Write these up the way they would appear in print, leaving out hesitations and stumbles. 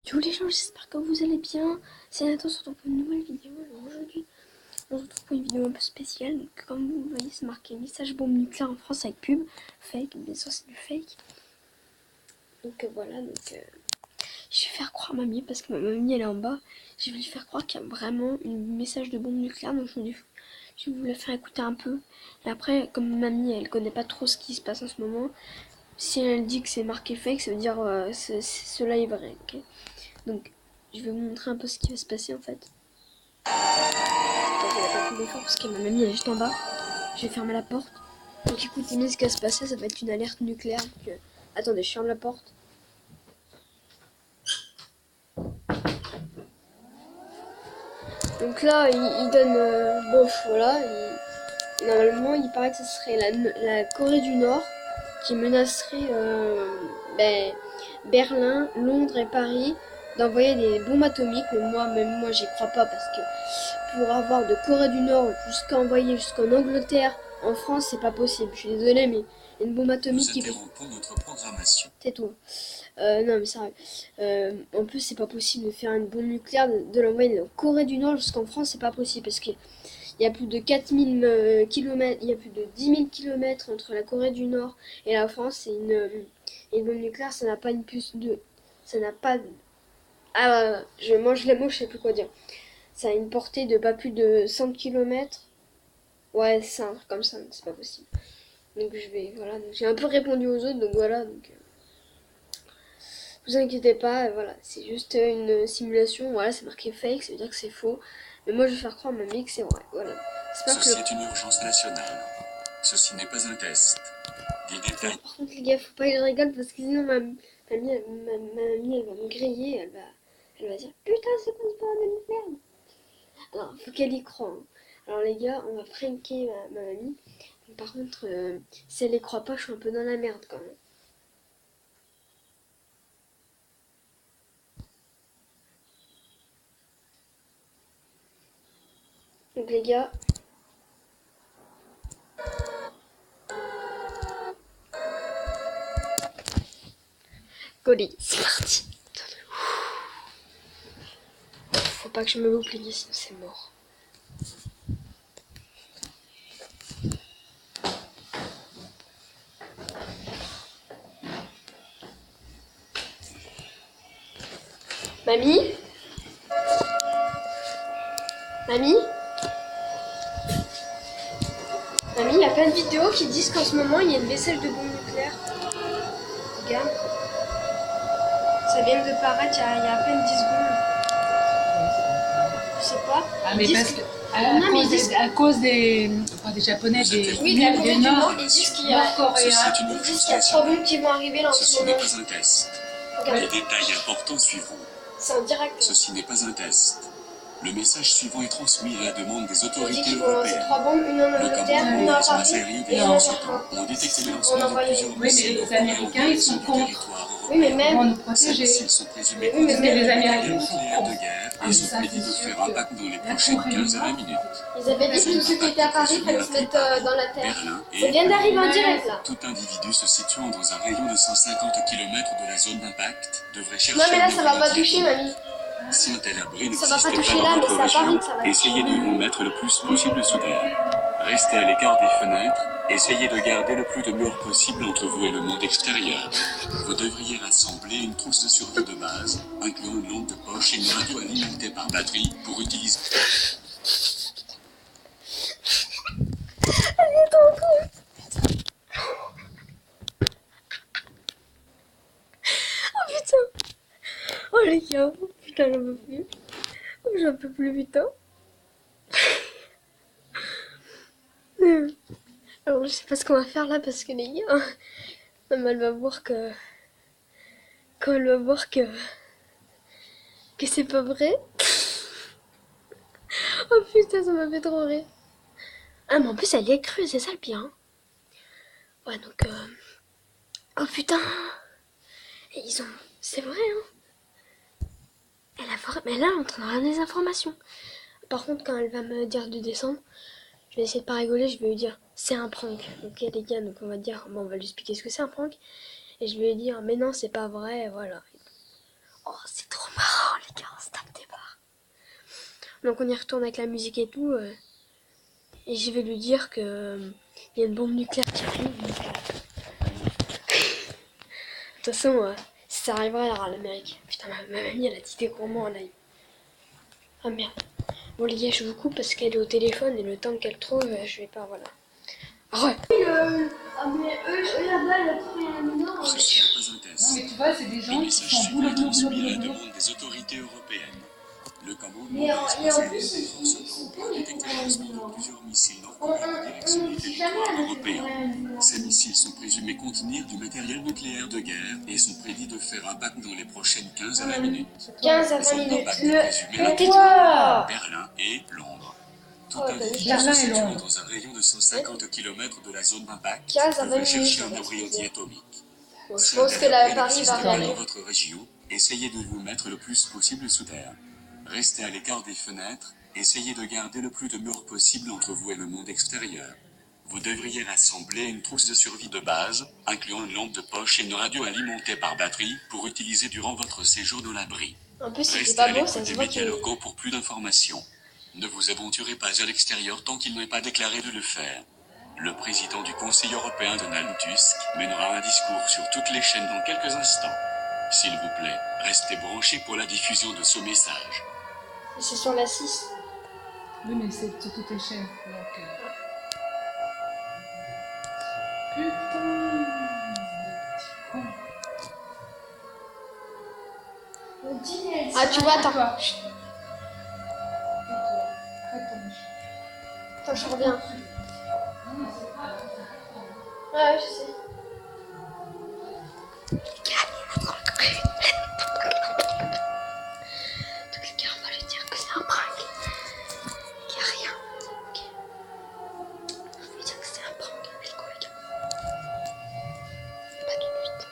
Tous les gens, j'espère que vous allez bien. C'est Nathan, on se retrouve pour une nouvelle vidéo. Alors aujourd'hui, on se retrouve pour une vidéo un peu spéciale. Donc, comme vous le voyez, c'est marqué message bombe nucléaire en France avec pub. Fake, bien sûr, c'est du fake. Donc voilà, je vais faire croire mamie parce que ma mamie elle est en bas. Je vais lui faire croire qu'il y a vraiment un message de bombe nucléaire. Donc je vais vous la faire écouter un peu. Et après, comme mamie elle connaît pas trop ce qui se passe en ce moment, si elle dit que c'est marqué fake, ça veut dire cela est vrai. Ok, donc, je vais vous montrer un peu ce qui va se passer en fait. Attends, je vais pas plus fort parce que ma mamie elle est juste en bas. Je vais fermer la porte. Donc écoutez bien ce qui va se passer, ça va être une alerte nucléaire. Donc, attendez, je ferme la porte. Donc là, il donne... bof, voilà. Normalement, il paraît que ce serait la Corée du Nord qui menacerait Berlin, Londres et Paris d'envoyer des bombes atomiques. Mais même moi, j'y crois pas parce que pour avoir de Corée du Nord jusqu'à envoyer jusqu'en Angleterre, en France, c'est pas possible. Je suis désolée, mais une bombe atomique qui peut... notre programmation. Tais-toi. Non, mais sérieux. En plus, c'est pas possible de faire une bombe nucléaire, de l'envoyer en Corée du Nord jusqu'en France, c'est pas possible parce qu'il y a plus de 4000 km, il y a plus de 10 000 km entre la Corée du Nord et la France. Et une bombe nucléaire, ça n'a pas une puce de. Ça n'a pas. Ah, je mange les mots, je sais plus quoi dire. Ça a une portée de pas plus de 100 km. Ouais, c'est un truc comme ça, donc c'est pas possible. Donc je vais. Voilà, donc j'ai un peu répondu aux autres, donc voilà. Vous inquiétez pas, voilà, c'est juste une simulation, voilà, c'est marqué fake, ça veut dire que c'est faux. Mais moi je vais faire croire à mamie que c'est vrai, voilà. Ceci est une urgence nationale. Ceci n'est pas un test. Des détails. Par contre les gars, faut pas que je rigole parce que sinon ma mamie elle va me griller, elle va dire putain c'est quoi ce bordel de merde. Alors faut qu'elle y croit. Hein. Alors les gars, on va pranker ma mamie. Par contre, si elle y croit pas, je suis un peu dans la merde quand même. Donc les gars, colis, c'est parti. Faut pas que je me loupe les gars, sinon c'est mort. Mamie? Mamie? Mamie, il y a plein de vidéos qui disent qu'en ce moment il y a une message de bombe nucléaire. Regarde. Ça vient de paraître il y a à peine 10 secondes. Je sais pas. Ah, mais parce que à cause des Japonais, Oui, de la Corée du Nord, Nord, ils disent qu'il y a 3 bombes qui vont arriver là en ce Ceci n'est moment. pas un test. Regarde. Les détails importants suivront. C'est en direct. Ceci n'est pas un test. Le message suivant est transmis à la demande des On dit autorités qu'ils vont lancer européennes. 3 bombes, une en Le Angleterre, commandement une des à bases Paris aériennes et des une à lanceurs Berlin. ont détecté le On lancement de envoyait. plusieurs Oui, mais missiles les Américains, ils sont contre. Oui, mais Pour même. nous protéger. Ces missiles sont présumés Oui, mais Parce que les contenir Américains des sont nucléaires de contre. guerre Ah, et mais sont ça, prédits de c'est sûr faire que impact dans les la prochaines Corée du 15 à 20 Nord, minutes. Ils avaient dit que tout ce qui était à Paris, fallait se mettre dans la terre. Berlin Ça vient d'arriver en Ouais. direct là. Tout individu se situant dans un rayon de 150 km de la zone d'impact devrait chercher Non, mais là un ça va pas abri toucher, mamie. Si un tel abri Ça va pas n'existe toucher pas là, dans mais votre c'est à Paris région, que ça va toucher. essayez de vous mettre le plus possible sous terre. Restez à l'écart des fenêtres, essayez de garder le plus de murs possible entre vous et le monde extérieur. Vous devriez rassembler une trousse de survie de base, incluant une lampe de poche et une radio alimentée par batterie pour utiliser... Oh putain. Oh les gars. Putain, j'en peux plus. Oh, j'en peux plus, putain. Alors, je sais pas ce qu'on va faire là parce que les gars. Non, mais elle va voir que. Quand elle va voir que c'est pas vrai. Oh putain, ça m'a fait trop rire. Ah, mais en plus, elle y est crue, c'est ça le pire. Hein. Ouais, donc. Oh putain. Et ils ont. C'est vrai, hein. Mais là, on entendra des informations. Par contre, quand elle va me dire de descendre, je vais essayer de pas rigoler, je vais lui dire c'est un prank. Ok, les gars, donc on va dire, bon, on va lui expliquer ce que c'est un prank. Et je vais lui dire, mais non, c'est pas vrai, voilà. Oh, c'est trop marrant. Donc on y retourne avec la musique et tout. Et je vais lui dire que il y a une bombe nucléaire qui arrive. De toute façon, si ça arrivera, il y aura l'Amérique. Putain, ma mamie, elle a dit des gros mots en live. Ah merde. Bon les gars, je vous coupe parce qu'elle est au téléphone et le temps qu'elle trouve, je vais pas, voilà. Ouais. Ah, mais eux là-bas, ils ont trouvé un nom. Ceci n'est pas un test. Non, mais tu vois, c'est des Le gens qui message font suivant boulot, boulot, transmis boulot, à la boulot. demande des autorités européennes. Le Cameroun Mais a en exposé plus, des forces a détecté le lancement de plusieurs missiles nord-coréens en direction on des sait territoires jamais européens. Ces missiles sont présumés contenir du matériel nucléaire de guerre et sont prédits de faire impact dans les prochaines 15 à 20 minutes. 15 à Les 20 zones minutes. d'impact présumées Le incluent tais-toi. Berlin et Londres. Tout Oh, individu Berlin se et situant Londres. dans un rayon de 150 km de la zone d'impact 15 à 20 devrait chercher minutes, un abri excusez. anti-atomique. Bon, je Si pense un que tel la abri Paris n'existe va pas arriver. dans votre région, essayez de vous mettre le plus possible sous terre. Restez à l'écart des fenêtres, essayez de garder le plus de murs possible entre vous et le monde extérieur. Vous devriez rassembler une trousse de survie de base, incluant une lampe de poche et une radio alimentée par batterie pour utiliser durant votre séjour dans l'abri. En plus, il fait Restez pas à beau, ça l'écoute se des voit médias qu'il... locaux pour plus d'informations. Ne vous aventurez pas à l'extérieur tant qu'il n'est pas déclaré de le faire. Le président du Conseil européen, Donald Tusk, mènera un discours sur toutes les chaînes dans quelques instants. S'il vous plaît, restez branchés pour la diffusion de ce message. C'est sur la 6. Oui, mais c'est sur toutes les chaînes. Donc, putain, petit con. Ah, tu vois, attends. Toi. Attends, je reviens. Ouais, je sais. Donc les gars, on va lui dire que c'est un prank. Qu'il n'y a rien. Ok. On va lui dire que c'est un prank. Allez, go les gars. Pas tout de suite.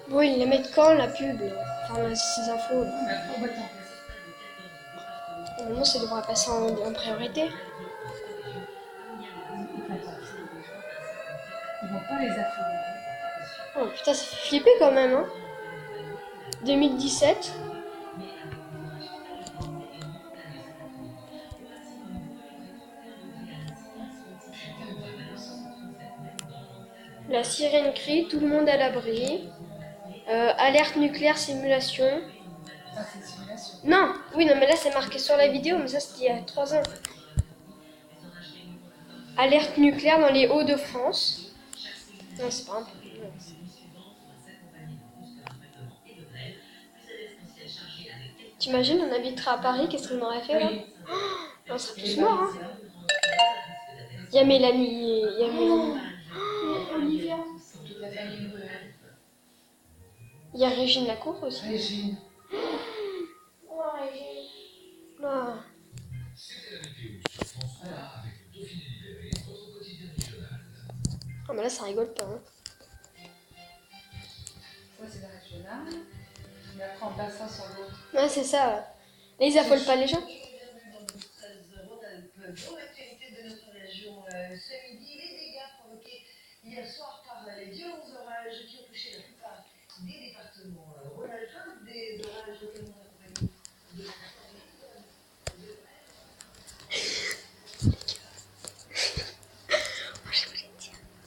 Bon, ils les mettent quand la pub là? Enfin, ces infos là. Normalement, ça devrait passer en priorité. Ils vont pas les affoler. Oh putain, ça fait flipper quand même, hein. 2017. La sirène crie, tout le monde à l'abri. Alerte nucléaire simulation. Ça, c'est une simulation. Non, oui, non, mais là c'est marqué sur la vidéo, mais ça c'était il y a 3 ans. Alerte nucléaire dans les Hauts-de-France. Non, c'est pas un peu. T'imagines, on habiterait à Paris, qu'est-ce qu'on aurait fait là? Oui. On serait tous morts, hein. Il y a Mélanie. Il y a Mélanie. Olivia. Toute la famille de Il y a Régine Lacour aussi. Régine. Ah. Ah, mais là ça rigole pas, hein. Ça, c'est la régionale. Mais après, on passe ça sur l'autre. Ouais, c'est ça. Là, ils affolent pas les gens. Dans l'actualité de notre région ce midi, les dégâts provoqués hier soir par les violents orages qui ont touché la plupart des départements rhône-alpins, des orages localement accompagnés de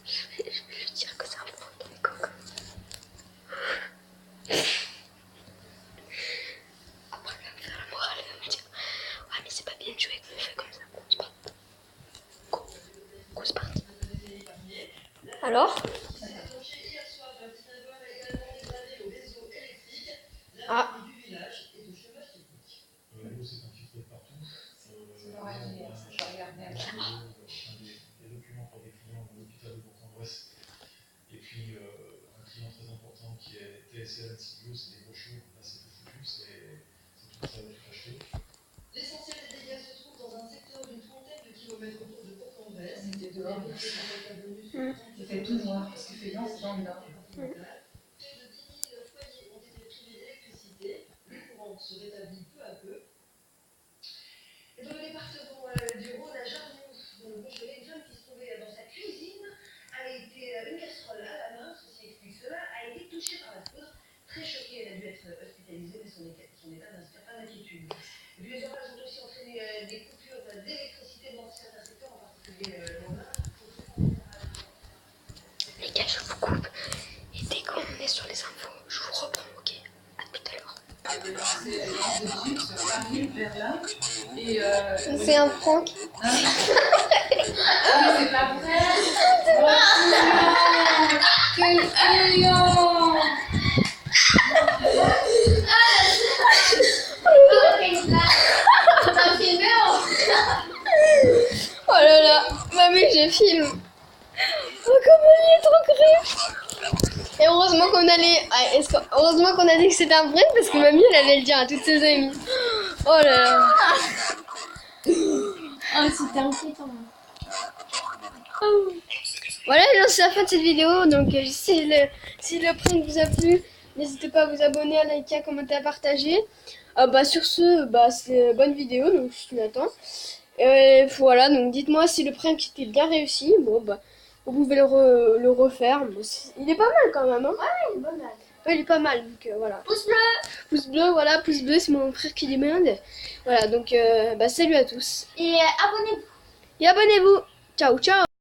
Je vais lui dire que c'est un prank, les cocos. Après, elle va me faire la morale, elle va me dire ouais, mais c'est pas bien de jouer avec le feu comme ça. Bon, c'est pas. Go, go, c'est parti. Alors ah. C'est l'orage d'hier, ça, je vais regarder un peu. Des documents pour des clients de l'hôpital de Bourg-en-Bresse. Et puis un client très important qui est TSL Studio, c'est des brochures. Là, c'est tout foutu, c'est tout ça va tout acheter. L'essentiel des dégâts se trouve dans un secteur d'une trentaine de kilomètres autour de Bourg-en-Bresse. C'était dehors. Il fait tout noir parce qu'il fait dans le nord. Près de 10 000 foyers ont été privés d'électricité. Le courant se rétablit peu à peu. Et dans le département du Rhône, à Jarnoux, dans le Beaujolais, une femme qui se trouvait dans sa cuisine a été, une casserole à la main, ceci explique cela, a été touchée par la foudre. gars, je vous coupe. Et dès qu'on est sur les infos, je vous reprends, ok? À tout à l'heure. C'est un prank. C'est pas vrai. Quel alliant. Oh là là, mamie, je filme. Oh, comment il est trop cru. Et heureusement qu'on allait. Heureusement qu'on a dit que c'était un prank parce que mamie, elle allait le dire à toutes ses amies. Oh là là. Oh, c'était inquiétant. Oh. Voilà, c'est la fin de cette vidéo. Donc, si le prank vous a plu, n'hésitez pas à vous abonner, à liker, à commenter, à partager. Sur ce, c'est une bonne vidéo, donc je l'attends. Voilà, donc dites-moi si le prank était bien réussi. Bon, vous pouvez le refaire. Bon, il est pas mal quand même, hein? Ouais, il est pas mal. Ouais, il est pas mal, donc voilà. Pouce bleu. Pouce bleu, voilà, pouce bleu, c'est mon frère qui demande. Voilà, donc salut à tous. Et abonnez-vous. Et abonnez-vous. Ciao, ciao.